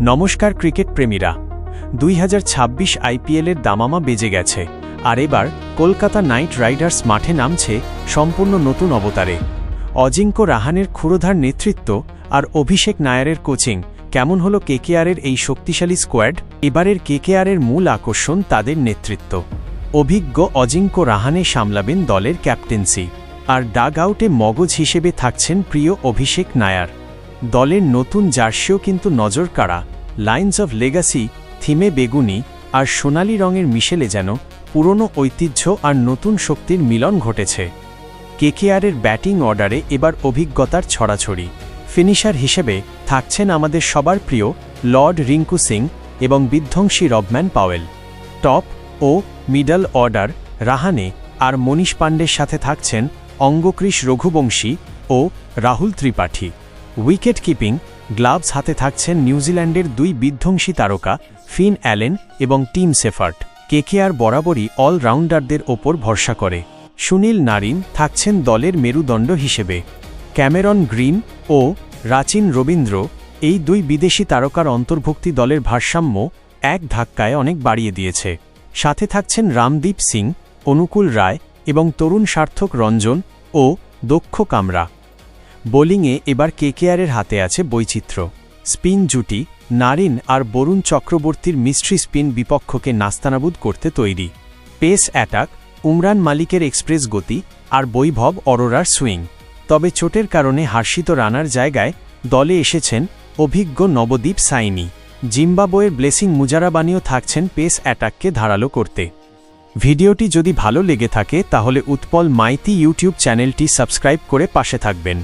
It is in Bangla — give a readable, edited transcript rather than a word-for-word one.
নমস্কার ক্রিকেট প্রেমীরা। 2026 আইপিএলের দামামা বেজে গেছে, আর এবার কলকাতা নাইট রাইডার্স মাঠে নামছে সম্পূর্ণ নতুন অবতারে। অজিঙ্ক্য রাহানের ক্ষুরোধার নেতৃত্ব আর অভিষেক নায়ারের কোচিং কেমন হলো কেকেআরের এই শক্তিশালী স্কোয়াড? এবারের কেকেআরের মূল আকর্ষণ তাদের নেতৃত্ব। অভিজ্ঞ অজিঙ্ক্য রাহানে সামলাবেন দলের ক্যাপ্টেন্সি, আর ডাগ আউটে মগজ হিসেবে থাকছেন প্রিয় অভিষেক নায়ার। দলের নতুন জার্সিও কিন্তু নজর কাড়া। লাইন্স অফ লেগাসি থিমে বেগুনি আর সোনালি রঙের মিশেলে যেন পুরনো ঐতিহ্য আর নতুন শক্তির মিলন ঘটেছে। কেকেআরের ব্যাটিং অর্ডারে এবার অভিজ্ঞতার ছড়াছড়ি। ফিনিশার হিসেবে থাকছেন আমাদের সবার প্রিয় লর্ড রিঙ্কু সিং এবং বিধ্বংসী রবম্যান পাওয়েল। টপ ও মিডল অর্ডার রাহানে আর মনীষ পাণ্ডের সাথে থাকছেন অঙ্গক্রিশ রঘুবংশী ও Rahul Tripathi. Wicket keeping gloves হাতে থাকছেন নিউজিল্যান্ডের দুই বিধ্বংসী তারকা ফিন অ্যালেন এবং টিম সেফার্ট। কেকেআর বরাবরই অলরাউন্ডারদের ওপর ভরসা করে। সুনীল নারিন থাকছেন দলের মেরুদণ্ড হিসেবে। ক্যামেরন গ্রিন ও রাচিন রবীন্দ্র এই দুই বিদেশি তারকার অন্তর্ভুক্তি দলের ভারসাম্য এক ধাক্কায় অনেক বাড়িয়ে দিয়েছে। সাথে থাকছেন রামদীপ সিং, অনুকূল রায় এবং তরুণ সার্থক রঞ্জন ও দক্ষ কামরা। বোলিংয়ে এবার কেকেআরের হাতে আছে বৈচিত্র্য। স্পিন জুটি নারিন আর বরুণ চক্রবর্তীর মিস্ট্রি স্পিন বিপক্ষকে নাস্তানাবুদ করতে তৈরি। পেস অ্যাটাক উমরান মালিকের এক্সপ্রেস গতি আর বৈভব অরোরার সুইং। তবে চোটের কারণে হার্ষিত রানার জায়গায় দলে এসেছেন অভিজ্ঞ নবদীপ সাইনি। জিম্বাবুয়ের ব্লেসিং মুজারাবানিও থাকছেন পেস অ্যাটাককে ধারালো করতে। ভিডিওটি যদি ভালো লেগে থাকে তাহলে উৎপল মাইতি ইউটিউব চ্যানেলটি সাবস্ক্রাইব করে পাশে থাকবেন।